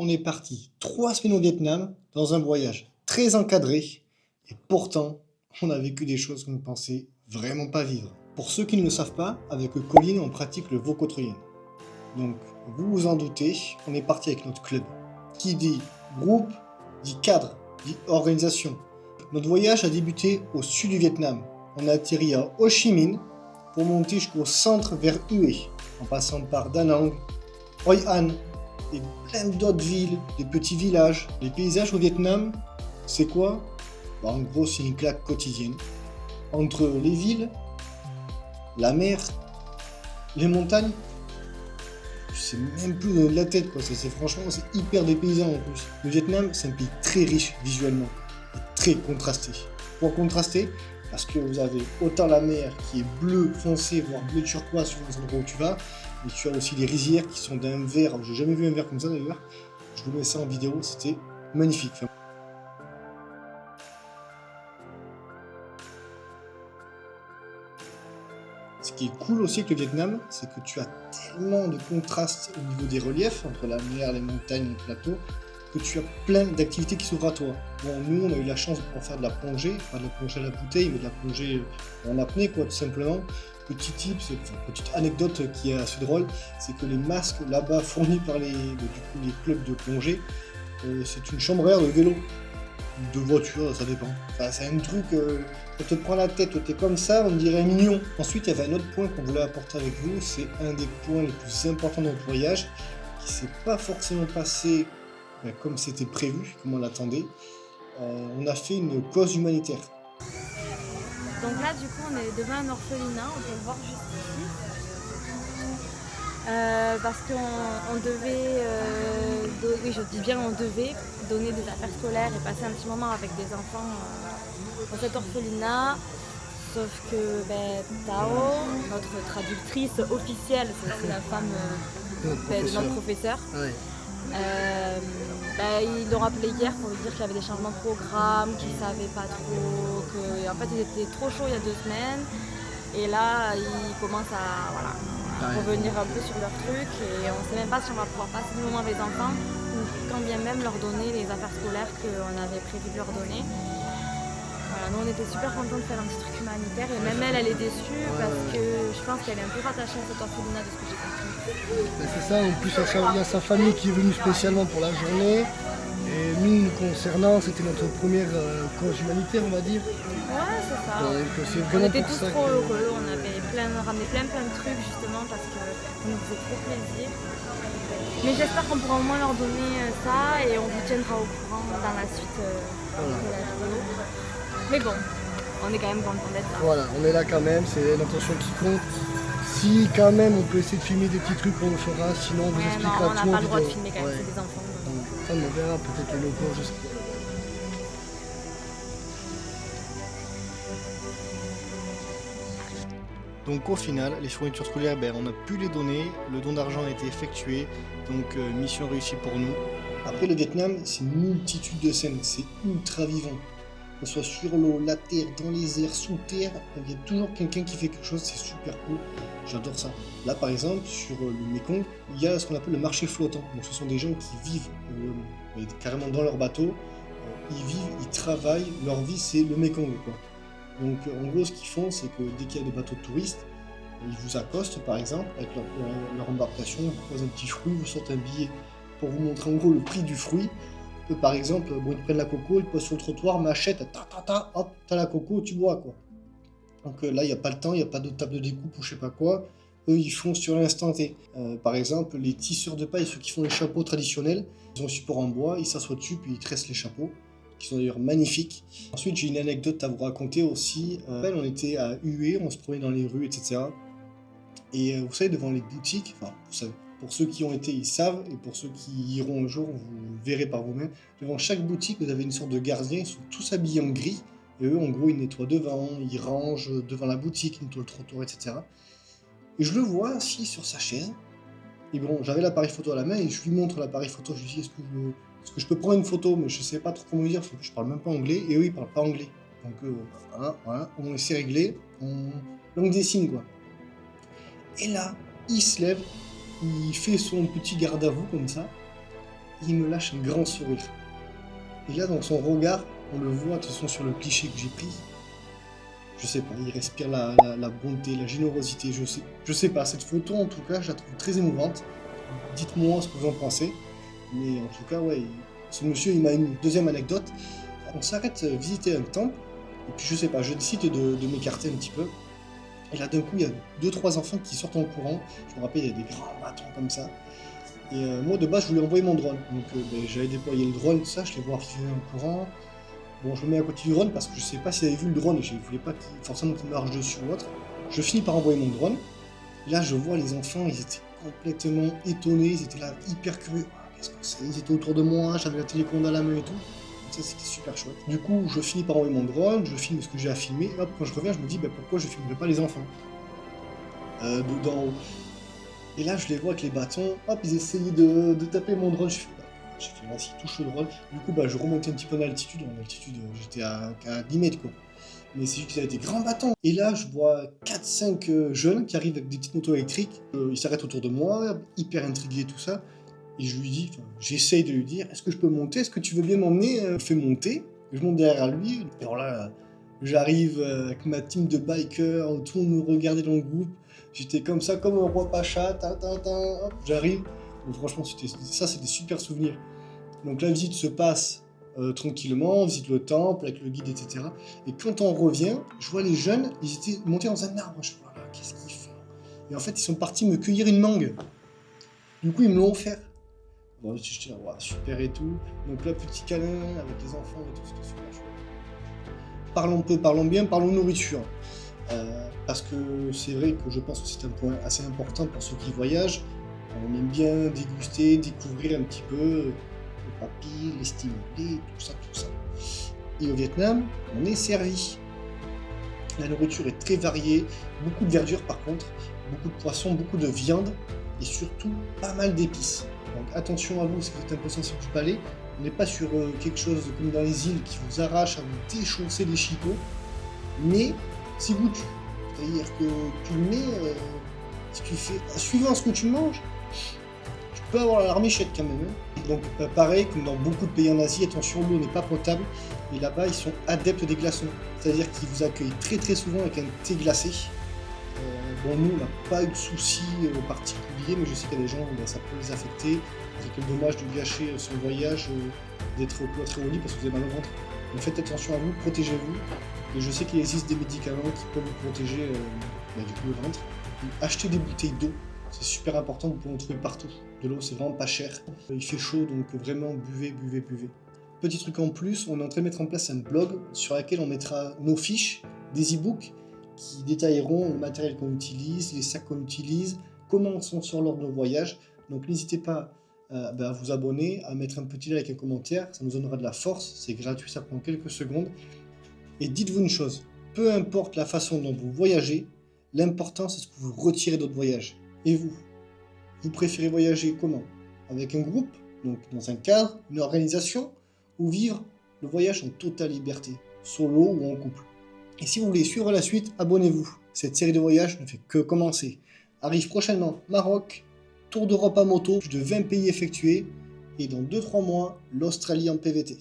on est parti 3 semaines au Vietnam dans un voyage très encadré et pourtant on a vécu des choses qu'on ne pensait vraiment pas vivre. Pour ceux qui ne le savent pas, avec Colline on pratique le Voco Truyen. Donc vous vous en doutez, on est parti avec notre club. Qui dit groupe, dit cadre, dit organisation. Notre voyage a débuté au sud du Vietnam. On a atterri à Ho Chi Minh pour monter jusqu'au centre vers Hue, en passant par Da Nang, Hoi An, et plein d'autres villes, des petits villages. Les paysages au Vietnam, c'est quoi? En gros, c'est une claque quotidienne. Entre les villes, la mer, les montagnes, c'est même plus de la tête, quoi. Franchement, c'est hyper dépaysant en plus. Le Vietnam, c'est un pays très riche visuellement et très contrasté. Pour contraster, parce que vous avez autant la mer qui est bleue foncé, voire bleu turquoise sur les endroits où tu vas, mais tu as aussi les rizières qui sont d'un vert. J'ai jamais vu un vert comme ça d'ailleurs. Je vous mets ça en vidéo, c'était magnifique. Ce qui est cool aussi avec le Vietnam, c'est que tu as tellement de contrastes au niveau des reliefs, entre la mer, les montagnes, les plateaux, que tu as plein d'activités qui s'ouvrent à toi. Bon, nous, on a eu la chance de pouvoir faire de la plongée, pas de la plongée à la bouteille, mais de la plongée en apnée, quoi, tout simplement. Petit tip, petite anecdote qui est assez drôle, c'est que les masques là-bas fournis par les clubs de plongée, c'est une chambre à air de vélo, de voiture, ça dépend. Enfin, c'est un truc, ça te prend la tête, t'es comme ça, on dirait mignon. Ensuite, il y avait un autre point qu'on voulait apporter avec vous, c'est un des points les plus importants de notre voyage, qui s'est pas forcément passé comme c'était prévu, comme on l'attendait. On a fait une cause humanitaire. Donc là, du coup, on est devant un orphelinat, on peut le voir juste ici. Parce qu'on devait, oui, je dis bien on devait donner des affaires scolaires et passer un petit moment avec des enfants dans cet orphelinat. Sauf que Tao, notre traductrice officielle, c'est la femme de notre professeur. Ouais. Ils l'ont rappelé hier pour lui dire qu'il y avait des changements de programme, qu'ils ne savaient pas trop, qu'en fait ils étaient trop chauds il y a 2 semaines. Et là, ils commencent à revenir un peu sur leur truc et on ne sait même pas si on va pouvoir passer du moment avec les enfants ou quand bien même leur donner les affaires scolaires qu'on avait prévu de leur donner. Voilà, nous on était super contents de faire un petit truc humanitaire et même elle est déçue parce que je pense qu'elle est un peu rattachée à cet orphelinat de ce que j'ai compris. C'est ça, en plus il y a sa famille qui est venue spécialement pour la journée. Et nous concernant, c'était notre première cause humanitaire, on va dire. Ouais, c'est ça. Donc, on était tous trop heureux, on avait ramené plein de trucs justement parce que ça nous faisait trop plaisir. Mais j'espère qu'on pourra au moins leur donner ça et on vous tiendra au courant dans la suite de la vidéo. Mais bon, on est quand même content d'être là. Voilà, on est là quand même, c'est l'intention qui compte. Si quand même on peut essayer de filmer des petits trucs, on le fera, sinon on vous expliquera tout. On n'a pas le droit de filmer quand même, c'est des enfants. On verra peut-être les locaux juste. Donc au final, les fournitures scolaires, on a pu les donner, le don d'argent a été effectué, donc mission réussie pour nous. Après le Vietnam, c'est une multitude de scènes, c'est ultra vivant. Que ce soit sur l'eau, la terre, dans les airs, sous terre, il y a toujours quelqu'un qui fait quelque chose, c'est super cool. J'adore ça. Là par exemple, sur le Mekong, il y a ce qu'on appelle le marché flottant. Donc ce sont des gens qui vivent carrément dans leur bateau, ils vivent, ils travaillent, leur vie c'est le Mekong, quoi. Donc en gros ce qu'ils font c'est que dès qu'il y a des bateaux de touristes, ils vous accostent par exemple avec leur embarcation, ils vous posent un petit fruit, vous sortent un billet pour vous montrer en gros le prix du fruit. Par exemple, ils prennent la coco, ils posent sur le trottoir, machette, hop, t'as la coco, tu bois quoi. Donc là il n'y a pas le temps, il n'y a pas de table de découpe ou je sais pas quoi. Eux ils font sur l'instant T. Par exemple les tisseurs de paille, ceux qui font les chapeaux traditionnels, ils ont un support en bois, ils s'assoient dessus puis ils tressent les chapeaux, qui sont d'ailleurs magnifiques. Ensuite, j'ai une anecdote à vous raconter aussi. On était à Hue, on se promenait dans les rues, etc. Et vous savez, devant les boutiques, enfin, vous savez, pour ceux qui ont été, ils savent, et pour ceux qui iront un jour, vous verrez par vous-même. Devant chaque boutique, vous avez une sorte de gardien, ils sont tous habillés en gris, et eux, en gros, ils nettoient devant, ils rangent devant la boutique, ils nettoient le trottoir, etc. Et je le vois assis sur sa chaise, et bon, j'avais l'appareil photo à la main, et je lui montre l'appareil photo, je lui dis, est-ce que je peux prendre une photo, mais je sais pas trop comment lui dire, je parle même pas anglais, et eux ils parlent pas anglais. Donc voilà, on s'est réglé, on langue des signes quoi. Et là, il se lève, il fait son petit garde à vous comme ça, il me lâche un grand sourire. Et là, dans son regard, on le voit, de toute façon, sur le cliché que j'ai pris, je sais pas, il respire la bonté, la générosité, je sais pas, cette photo, en tout cas, je la trouve très émouvante. Dites-moi ce que vous en pensez. Mais en tout cas, ouais, ce monsieur, il m'a une deuxième anecdote. On s'arrête visiter un temple, et puis je sais pas, je décide de m'écarter un petit peu. Et là, d'un coup, il y a 2-3 enfants qui sortent en courant. Je me rappelle, il y a des grands bâtons comme ça. Et moi, de base, je voulais envoyer mon drone. Donc, j'avais déployé le drone, tout ça, je les vois arriver en courant. Bon, je me mets à côté du drone parce que je sais pas s'ils avaient vu le drone et je voulais pas forcément qu'il marche dessus ou autre. Je finis par envoyer mon drone. Là, je vois les enfants, ils étaient complètement étonnés, ils étaient là hyper curieux. Ah, qu'est-ce que c'est? Ils étaient autour de moi, j'avais la télécommande à la main et tout. Donc ça, c'était super chouette. Du coup, je finis par envoyer mon drone, je filme ce que j'ai à filmer. Et hop, quand je reviens, je me dis, pourquoi je filmerais pas les enfants d'en haut. Et là, je les vois avec les bâtons, hop, ils essayaient de taper mon drone. J'ai fait, vas-y, touche le drone. Du coup, je remontais un petit peu en altitude. En altitude, j'étais à 10 mètres, quoi. Mais c'est juste qu'ils avaient des grands bâtons. Et là, je vois 4-5 jeunes qui arrivent avec des petites motos électriques. Ils s'arrêtent autour de moi, hyper intrigués, tout ça. Et je lui dis, j'essaye de lui dire, est-ce que je peux monter? Est-ce que tu veux bien m'emmener? Fais monter. Je monte derrière lui. Et alors là, j'arrive avec ma team de bikers, tout le monde me regardait dans le groupe. J'étais comme ça, comme un roi Pacha, hop, j'arrive. Donc franchement, c'était des super souvenirs. Donc la visite se passe tranquillement, on visite le temple avec le guide, etc. Et quand on revient, je vois les jeunes, ils étaient montés dans un arbre. Je me dis, voilà, qu'est-ce qu'ils font? Et en fait, ils sont partis me cueillir une mangue. Du coup, ils me l'ont offert. Bon, j'étais là, wow, super et tout. Donc là, petit câlin avec les enfants et tout, c'était super chouette. Parlons peu, parlons bien, parlons nourriture. Parce que c'est vrai que je pense que c'est un point assez important pour ceux qui voyagent. On aime bien déguster, découvrir un petit peu le papilles, les stimulés, tout ça. Et au Vietnam, on est servi. La nourriture est très variée, beaucoup de verdure par contre, beaucoup de poissons, beaucoup de viande et surtout pas mal d'épices. Donc attention à vous si vous êtes un peu sensible du palais, on n'est pas sur quelque chose comme dans les îles qui vous arrache à vous déchausser les chicots, mais c'est goûtu. C'est-à-dire que tu le mets, si tu fais, suivant ce que tu manges, tu peux avoir la larmichette quand même. Hein. Donc pareil, comme dans beaucoup de pays en Asie, attention, l'eau n'est pas potable, et là-bas ils sont adeptes des glaçons. C'est-à-dire qu'ils vous accueillent très très souvent avec un thé glacé. Bon, nous, on n'a pas eu de soucis particuliers, mais je sais qu'il y a des gens, ça peut les affecter. C'est quel dommage de gâcher son voyage, d'être cloîtré au lit parce que vous avez mal au ventre. Donc faites attention à vous, protégez-vous. Et je sais qu'il existe des médicaments qui peuvent vous protéger du coup le ventre. Donc, achetez des bouteilles d'eau, c'est super important, vous pouvez en trouver partout. De l'eau, c'est vraiment pas cher. Il fait chaud, donc vraiment buvez. Petit truc en plus, on est en train de mettre en place un blog sur lequel on mettra nos fiches, des e-books qui détailleront le matériel qu'on utilise, les sacs qu'on utilise, comment on s'en sort lors de nos voyages. Donc n'hésitez pas à vous abonner, à mettre un petit like, un commentaire, ça nous donnera de la force, c'est gratuit, ça prend quelques secondes. Et dites-vous une chose, peu importe la façon dont vous voyagez, l'important c'est ce que vous retirez de votre voyage. Et vous préférez voyager comment? Avec un groupe, donc dans un cadre, une organisation, ou vivre le voyage en totale liberté, solo ou en couple? Et si vous voulez suivre la suite, abonnez-vous. Cette série de voyages ne fait que commencer. Arrive prochainement Maroc, tour d'Europe à moto, plus de 20 pays effectués, et dans 2-3 mois, l'Australie en PVT.